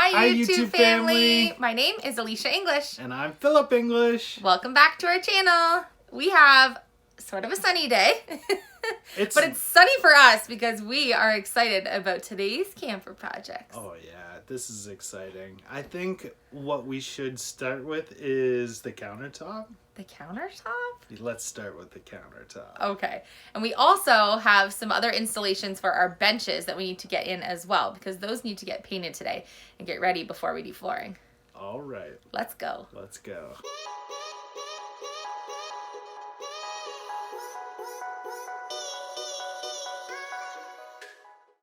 Hi YouTube family! My name is Alicia English. And I'm Philip English. Welcome back to our channel. We have sort of a sunny day. But it's sunny for us because we are excited about today's camper projects. Oh yeah, this is exciting. I think what we should start with is the countertop. The countertop? Let's start with the countertop. Okay. And we also have some other installations for our benches that we need to get in as well because those need to get painted today and get ready before we do flooring. All right. Let's go. Let's go.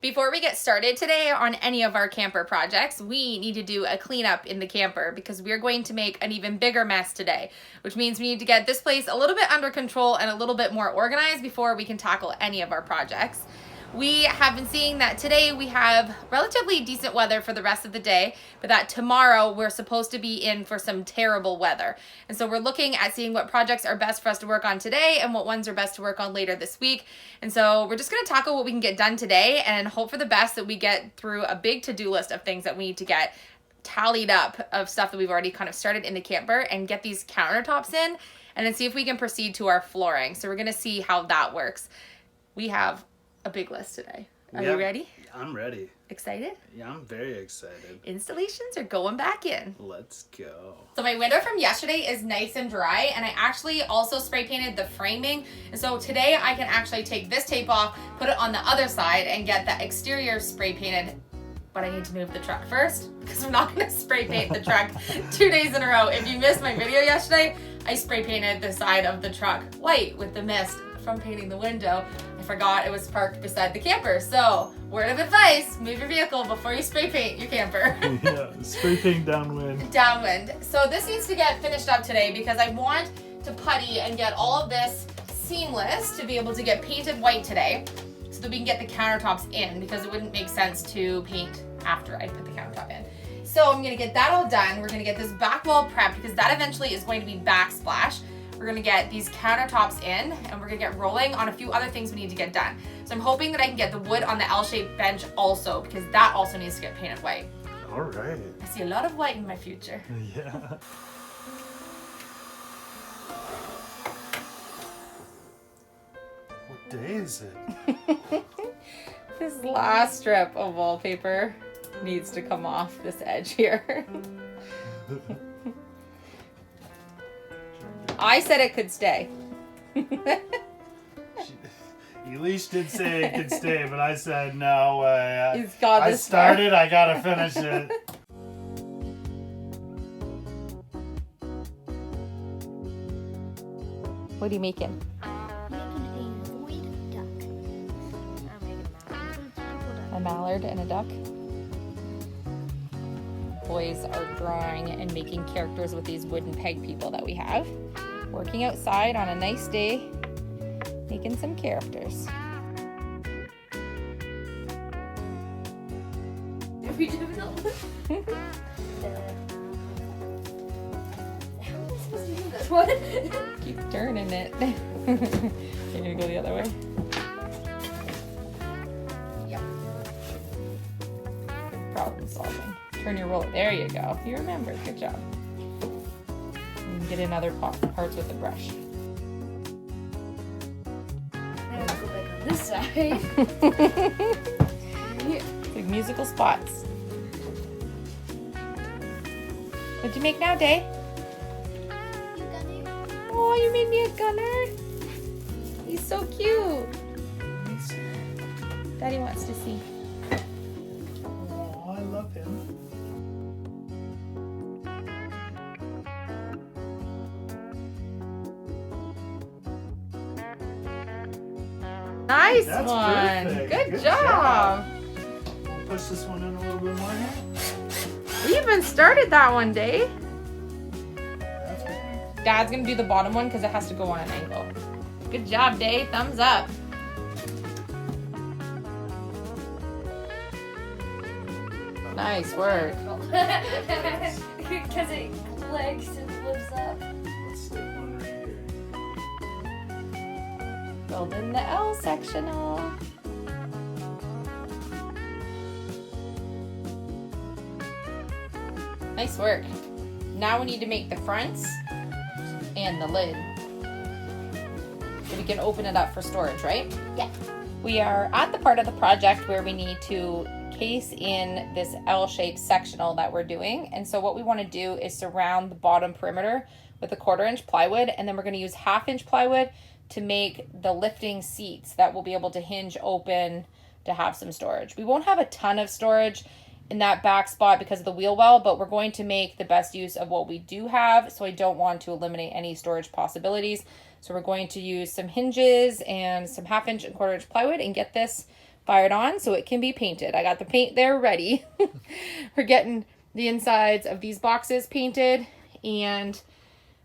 Before we get started today on any of our camper projects, we need to do a cleanup in the camper because we're going to make an even bigger mess today, which means we need to get this place a little bit under control and a little bit more organized before we can tackle any of our projects. We have been seeing that today we have relatively decent weather for the rest of the day, but that tomorrow we're supposed to be in for some terrible weather. And so we're looking at seeing what projects are best for us to work on today and what ones are best to work on later this week. And so we're just going to tackle what we can get done today and hope for the best that we get through a big to-do list of things that we need to get tallied up of stuff that we've already kind of started in the camper and get these countertops in and then see if we can proceed to our flooring. So we're going to see how that works. We have a big list today. Are you ready? I'm ready. Excited? Yeah, I'm very excited. Installations are going back in. Let's go. So my window from yesterday is nice and dry, and I actually also spray painted the framing. And so today I can actually take this tape off, put it on the other side, and get the exterior spray painted. But I need to move the truck first because I'm not going to spray paint the truck 2 days in a row. If you missed my video yesterday, I spray painted the side of the truck white with the mist from painting the window. I forgot it was parked beside the camper. So, word of advice, move your vehicle before you spray paint your camper. Yeah, spray paint downwind. Downwind. So this needs to get finished up today because I want to putty and get all of this seamless to be able to get painted white today so that we can get the countertops in because it wouldn't make sense to paint after I put the countertop in. So I'm gonna get that all done. We're gonna get this back wall prepped because that eventually is going to be backsplash. We're gonna get these countertops in and we're gonna get rolling on a few other things we need to get done. So I'm hoping that I can get the wood on the L-shaped bench also because that also needs to get painted white. All right. I see a lot of white in my future. Yeah. What day is it? This last strip of wallpaper needs to come off this edge here. I said it could stay. Elish did say it could stay, but I said no. I started, I gotta finish it. What are you making? Making a void duck. I'm making A mallard and a duck. Boys are drawing and making characters with these wooden peg people that we have. Working outside on a nice day, making some characters. Are we doing all this? How am I supposed to do this? What? Keep turning it. You're gonna go the other way? Yep. Problem solving. Turn your roller. There you go. You remember. Good job. And get in other parts with the brush. I gotta go back on this side. Like musical spots. What'd you make now, Day? You got me? Oh, you made me a gunner. He's so cute. Daddy wants to see. Oh, I love him. Nice That's one. perfect. Good job. We'll push this one in a little bit more here. We even started that one, Day. That's perfect. Dad's gonna do the bottom one because it has to go on an angle. Good job, Day. Thumbs up. Nice work. Because it legs and flips up. Let's stick one right here. Building the L sectional. Nice work. Now we need to make the fronts and the lid. So we can open it up for storage, right? Yeah. We are at the part of the project where we need to case in this L-shaped sectional that we're doing. And so what we want to do is surround the bottom perimeter with a 1/4 inch plywood, and then we're going to use 1/2 inch plywood to make the lifting seats that will be able to hinge open to have some storage. We won't have a ton of storage in that back spot because of the wheel well, but we're going to make the best use of what we do have, so I don't want to eliminate any storage possibilities. So we're going to use some hinges and some 1/2 inch and 1/4 inch plywood and get this fired on so it can be painted. I got the paint there ready. We're getting the insides of these boxes painted, and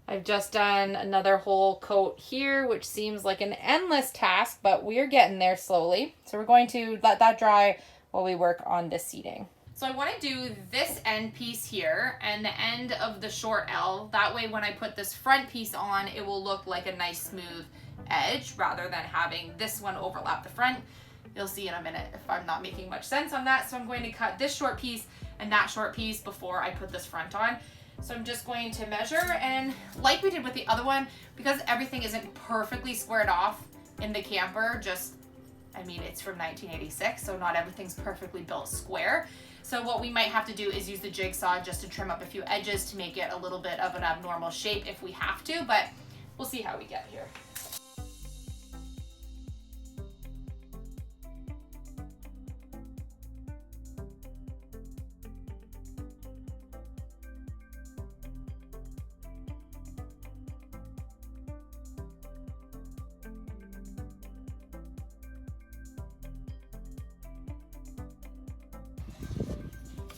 I've just done another whole coat here, which seems like an endless task, but we're getting there slowly. So we're going to let that dry while we work on this seating. So I want to do this end piece here and the end of the short L. That way when I put this front piece on, it will look like a nice smooth edge rather than having this one overlap the front. You'll see in a minute if I'm not making much sense on that. So I'm going to cut this short piece and that short piece before I put this front on. So I'm just going to measure, and like we did with the other one, because everything isn't perfectly squared off in the camper, I mean, it's from 1986, so not everything's perfectly built square. So what we might have to do is use the jigsaw just to trim up a few edges to make it a little bit of an abnormal shape if we have to, but we'll see how we get here.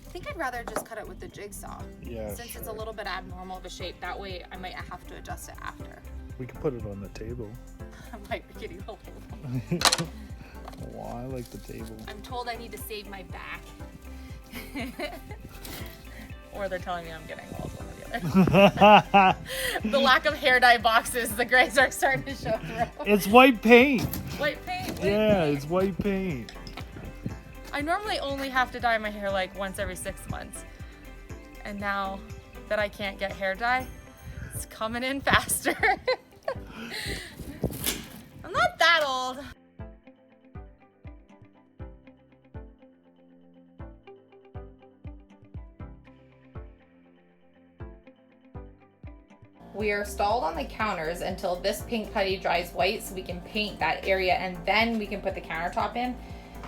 I think I'd rather just cut it with the jigsaw. Yeah, Since sure. it's a little bit abnormal of a shape, that way I might have to adjust it after. We can put it on the table. I might be getting old. Oh, I like the table. I'm told I need to save my back. Or they're telling me I'm getting old, one or the other. The lack of hair dye boxes, the grays are starting to show through. It's white paint. White paint. Yeah, it's white paint. I normally only have to dye my hair like once every 6 months. And now that I can't get hair dye, it's coming in faster. I'm not that old. We are stalled on the counters until this pink putty dries white so we can paint that area, and then we can put the countertop in.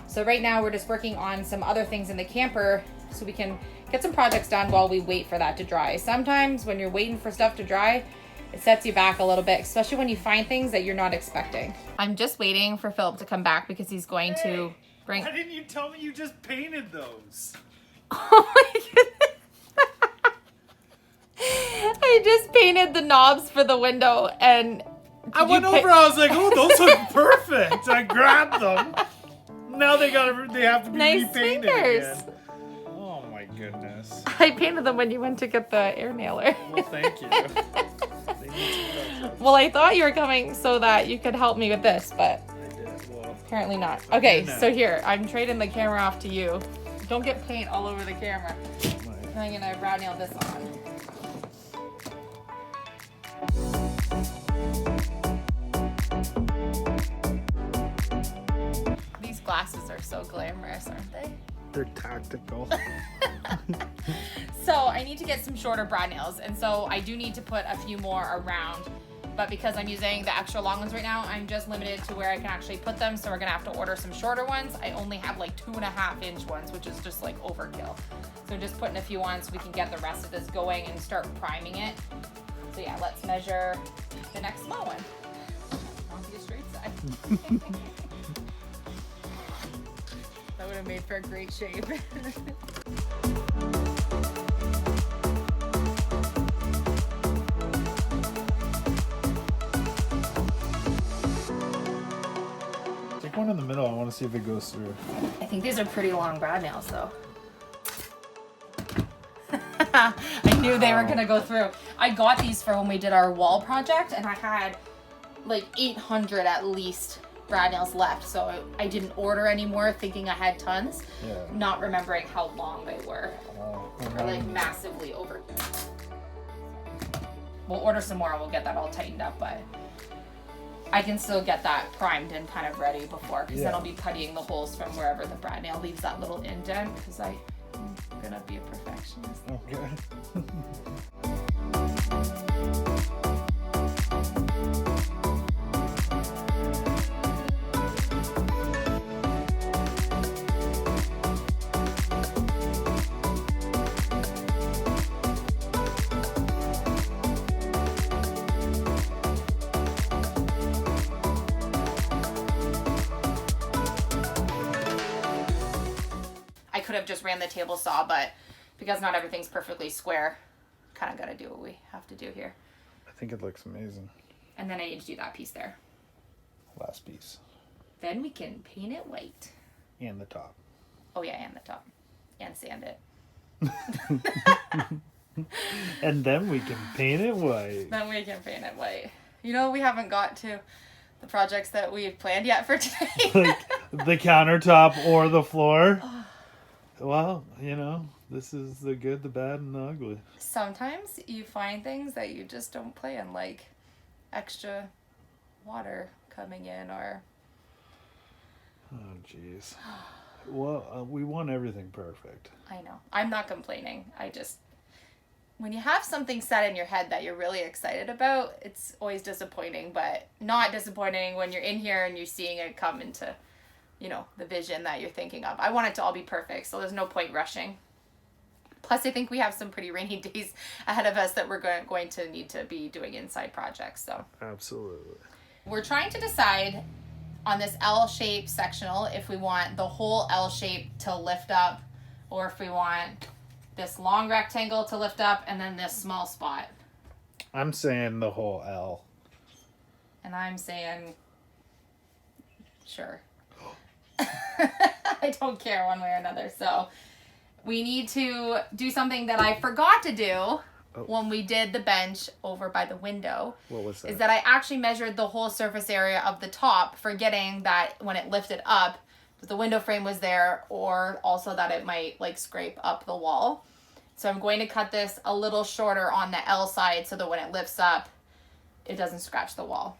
So right now we're just working on some other things in the camper so we can get some projects done while we wait for that to dry. Sometimes when you're waiting for stuff to dry, it sets you back a little bit, especially when you find things that you're not expecting. I'm just waiting for Philip to come back because he's going to bring... Why didn't you tell me you just painted those? Oh my goodness. I just painted the knobs for the window, and I went over, I was like, oh, those look perfect. I grabbed them. Now they have to be Nice repainted fingers. again. Oh my goodness. I painted them when you went to get the air nailer. Well, thank you. They need some Well, I thought you were coming so that you could help me with this, but I did. Well, apparently not. Okay, No. so here, I'm trading the camera off to you. Don't get paint all over the camera. my- I'm gonna brown nail this on. These glasses are so glamorous, aren't they? they're tactical. So I need to get some shorter brow nails, and so I do need to put a few more around, but because I'm using the extra long ones right now, I'm just limited to where I can actually put them, so we're gonna have to order some shorter ones. I only have like 2.5 inch ones, which is just like overkill. So I'm just putting a few on so we can get the rest of this going and start priming it. So yeah, let's measure the next small one. On the straight side. That would have made for a great shape. Take one in the middle. I want to see if it goes through. I think these are pretty long brow nails though. I knew they were gonna go through. I got these for when we did our wall project, and I had like 800 at least brad nails left, so I didn't order anymore thinking I had tons, Yeah. not remembering how long they were. Or like Um, massively over. We'll order some more and we'll get that all tightened up, but I can still get that primed and kind of ready before, because then I'll be cutting the holes from wherever the brad nail leaves that little indent, because I'm gonna be a perfectionist. Okay. I could have just ran the table saw, but because not everything's perfectly square, kind of got to do what we have to do here. I think it looks amazing. And then I need to do that piece there. Last piece. Then we can paint it white. And the top. Oh yeah, and the top. And sand it. And then we can paint it white. Then we can paint it white. You know, we haven't got to the projects that we've planned yet for today. Like the countertop or the floor. Well, you know, this is the good, the bad, and the ugly. Sometimes you find things that you just don't plan, like extra water coming in, or Oh, jeez. Well, we want everything perfect. I know. I'm not complaining. I just, when you have something set in your head that you're really excited about, it's always disappointing, but not disappointing when you're in here and you're seeing it come into, you know, the vision that you're thinking of. I want it to all be perfect, so there's no point rushing. Plus, I think we have some pretty rainy days ahead of us that we're going to need to be doing inside projects, so. Absolutely. We're trying to decide on this L-shaped sectional if we want the whole L shape to lift up, or if we want this long rectangle to lift up and then this small spot. I'm saying the whole L. And I'm saying, sure. I don't care one way or another. So we need to do something that I forgot to do when we did the bench over by the window. What was that? Is that I actually measured the whole surface area of the top, forgetting that when it lifted up, that the window frame was there, or also that it might like scrape up the wall. So I'm going to cut this a little shorter on the L side so that when it lifts up, it doesn't scratch the wall.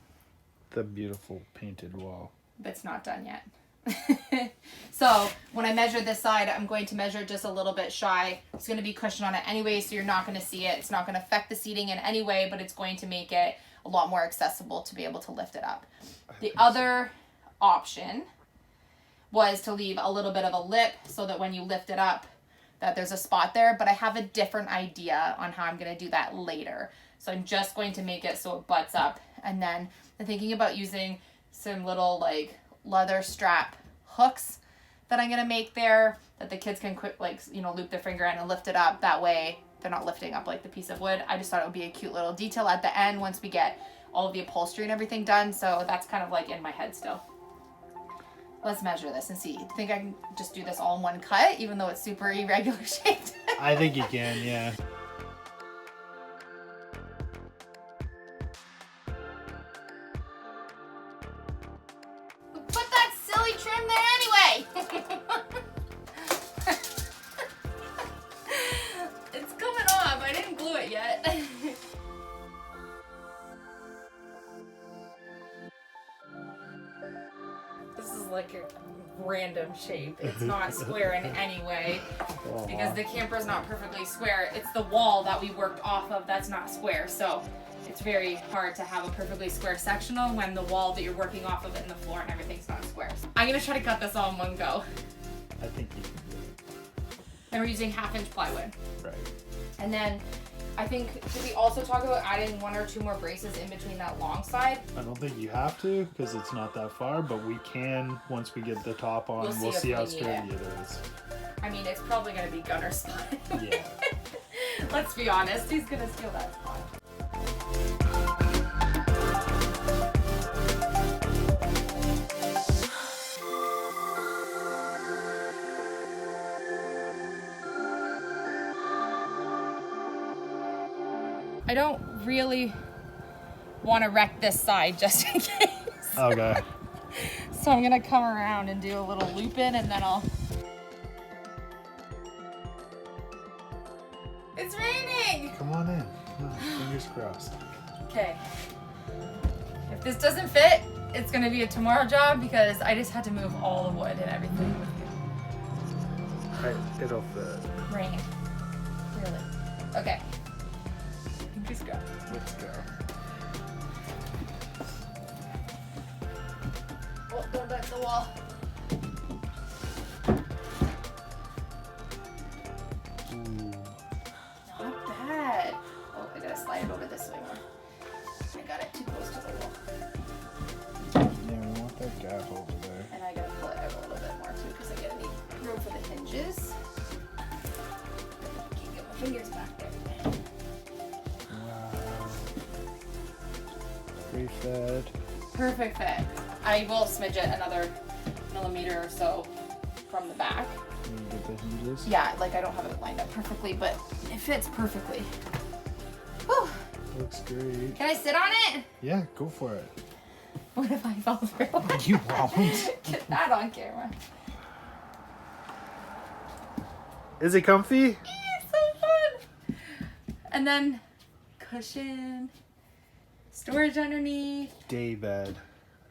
The beautiful painted wall. That's not done yet. So when I measure this side, I'm going to measure just a little bit shy. It's going to be cushion on it anyway, so you're not going to see it. It's not going to affect the seating in any way, but it's going to make it a lot more accessible to be able to lift it up. The other option was to leave a little bit of a lip so that when you lift it up, that there's a spot there, but I have a different idea on how I'm going to do that later. So I'm just going to make it so it butts up. And then I'm thinking about using some little like leather strap hooks that I'm going to make there that the kids can quick, like, you know, loop their finger in and lift it up. That way they're not lifting up like the piece of wood. I just thought it would be a cute little detail at the end once we get all of the upholstery and everything done. So that's kind of like in my head still. Let's measure this and see. Do you think I can just do this all in one cut, even though it's super irregular shaped? I think you can, yeah. Put that silly trim there anyway! It's coming off. I didn't glue it yet. This is like a random shape. It's not square in any way because the camper's not perfectly square. It's the wall that we worked off of that's not square. So it's very hard to have a perfectly square sectional when the wall that you're working off of and the floor and everything's not square. I'm gonna try to cut this all in one go. I think you can do it. And we're using 1/2 inch plywood. Right. And then I think, did we also talk about adding 1 or 2 more braces in between that long side? I don't think you have to because it's not that far, but we can once we get the top on. We'll see if how we need sturdy it is. I mean, it's probably gonna be gunner spot. Yeah. Let's be honest, he's gonna steal that spot. I don't really want to wreck this side just in case. Okay. So I'm gonna come around and do a little loop in and then I'll... It's raining! Come on in. Come on, fingers crossed. Okay. If this doesn't fit, it's gonna be a tomorrow job because I just had to move all the wood and everything with Right, it'll fit. the rain. Really. Okay. Fingers crossed. Let's go. Oh, don't touch the wall. Ooh. Not bad. Oh, I gotta slide it over this way more. I got it too close to the wall. Yeah, we want that gap over there. And I gotta pull it out a little bit more too because I gotta need room for the hinges. Can't get my fingers back there. Wow. Pre-fed. Perfect fit. I will smidge it another millimeter or so from the back. Can you get the hinges? Yeah, like I don't have it lined up perfectly, but it fits perfectly. Whew. Looks great. Can I sit on it? Yeah, go for it. What if I fall through? You won't. Get that on camera. Is it comfy? It's so fun. And then cushion, storage underneath. Day bed.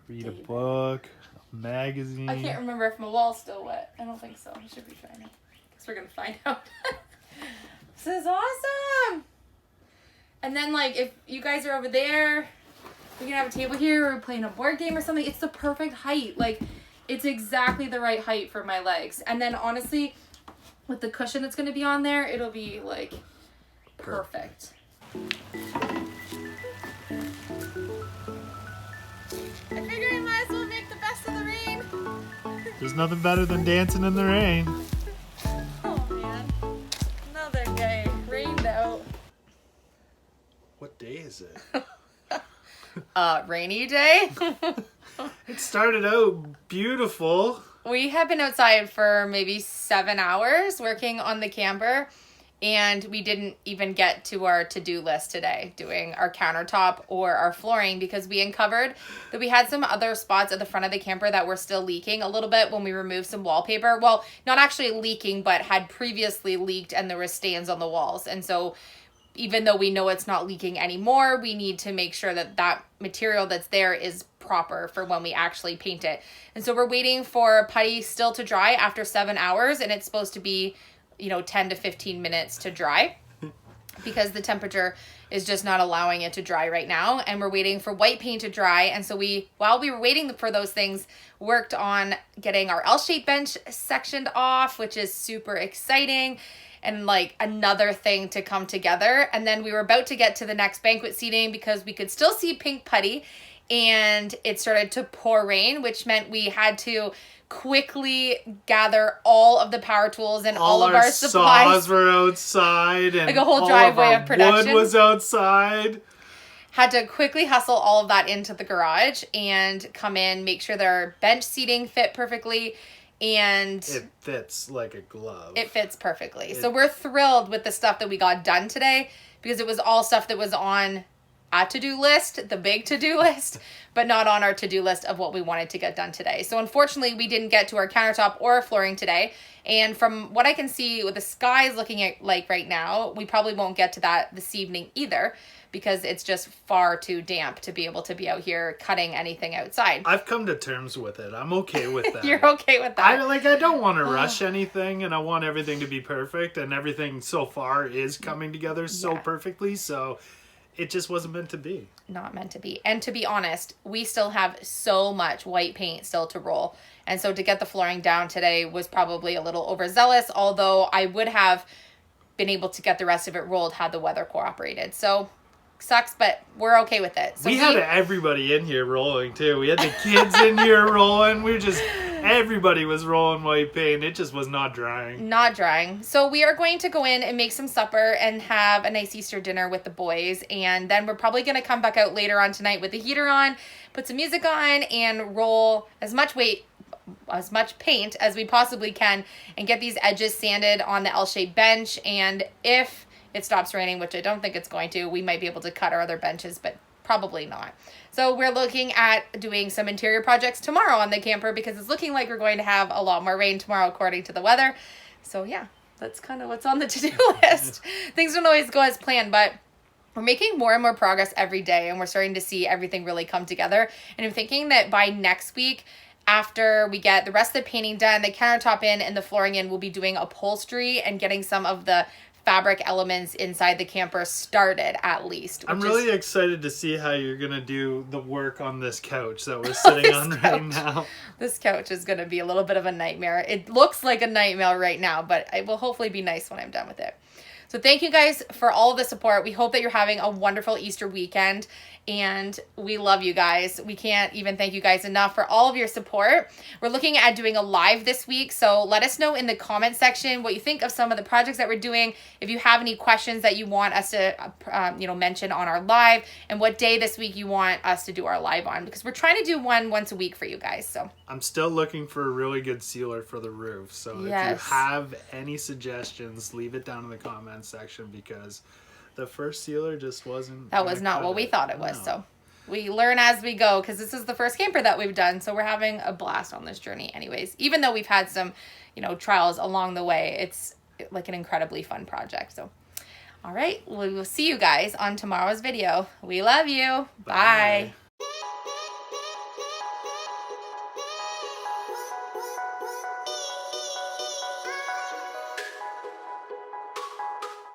Read a Day bed. book, a magazine. I can't remember if my wall's still wet. I don't think so. I should be trying it. Guess we're gonna find out. This is awesome. And then like if you guys are over there, we can have a table here or we're playing a board game or something. It's the perfect height. Like it's exactly the right height for my legs. And then honestly, with the cushion that's gonna be on there, it'll be like perfect. I figure I might as well make the best of the rain. There's nothing better than dancing in the rain. Oh man, another day, rained out. What day is it? Rainy day. It started out beautiful. We have been outside for maybe 7 hours working on the camper, and we didn't even get to our to-do list today, doing our countertop or our flooring, because we uncovered that we had some other spots at the front of the camper that were still leaking a little bit when we removed some wallpaper. Well, not actually leaking, but had previously leaked, and there were stains on the walls. And so even though we know it's not leaking anymore, we need to make sure that that material that's there is proper for when we actually paint it. And so we're waiting for putty still to dry after 7 hours, and it's supposed to be, 10 to 15 minutes to dry because the temperature is just not allowing it to dry right now. And we're waiting for white paint to dry. And so while we were waiting for those things, worked on getting our L-shaped bench sectioned off, which is super exciting. And like another thing to come together. And then we were about to get to the next banquet seating because we could still see pink putty, and it started to pour rain, which meant we had to quickly gather all of the power tools and all of our supplies. Saws were outside, and like a whole all driveway of of production. Wood was outside. Had to quickly hustle all of that into the garage and come in, make sure that our bench seating fit perfectly. And It fits like a glove. it fits perfectly. So we're thrilled with the stuff that we got done today because it was all stuff that was on a to-do list, the big to-do list, but not on our to-do list of what we wanted to get done today. So unfortunately, we didn't get to our countertop or our flooring today. And from what I can see, what the sky is looking at like right now, we probably won't get to that this evening either because it's just far too damp to be able to be out here cutting anything outside. I've come to terms with it. I'm okay with that. You're okay with that? I don't want to rush anything, and I want everything to be perfect, and everything so far is coming together so perfectly, so it just wasn't meant to be. Not meant to be. And to be honest, we still have so much white paint still to roll. And so to get the flooring down today was probably a little overzealous, although I would have been able to get the rest of it rolled had the weather cooperated. So sucks, but we're okay with it. So we had everybody in here rolling too. We had the kids in here rolling. Everybody was rolling white paint. It just was not drying. Not drying. So we are going to go in and make some supper and have a nice Easter dinner with the boys. And then we're probably going to come back out later on tonight with the heater on, put some music on, and roll as much paint as we possibly can and get these edges sanded on the L-shaped bench. And if it stops raining, which I don't think it's going to, we might be able to cut our other benches, but Probably not. So we're looking at doing some interior projects tomorrow on the camper because it's looking like we're going to have a lot more rain tomorrow according to the weather. So yeah, that's kind of what's on the to-do list. Things don't always go as planned, but we're making more and more progress every day, and we're starting to see everything really come together. And I'm thinking that by next week, after we get the rest of the painting done, the countertop in, and the flooring in, we'll be doing upholstery and getting some of the fabric elements inside the camper started at least. I'm really excited to see how you're going to do the work on this couch that we're sitting on right now. This couch is going to be a little bit of a nightmare. It looks like a nightmare right now, but it will hopefully be nice when I'm done with it. So thank you guys for all of the support. We hope that you're having a wonderful Easter weekend, and we love you guys. We can't even thank you guys enough for all of your support. We're looking at doing a live this week, so let us know in the comment section what you think of some of the projects that we're doing. If you have any questions that you want us to mention on our live, and what day this week you want us to do our live on, because we're trying to do one once a week for you guys. So I'm still looking for a really good sealer for the roof, so if you have any suggestions, leave it down in the comments section, because the first sealer just wasn't. That was not what we thought it was. No. So we learn as we go, because this is the first camper that we've done, so we're having a blast on this journey anyways. Even though we've had some, trials along the way, it's like an incredibly fun project. So all right, we will see you guys on tomorrow's video. We love you. Bye.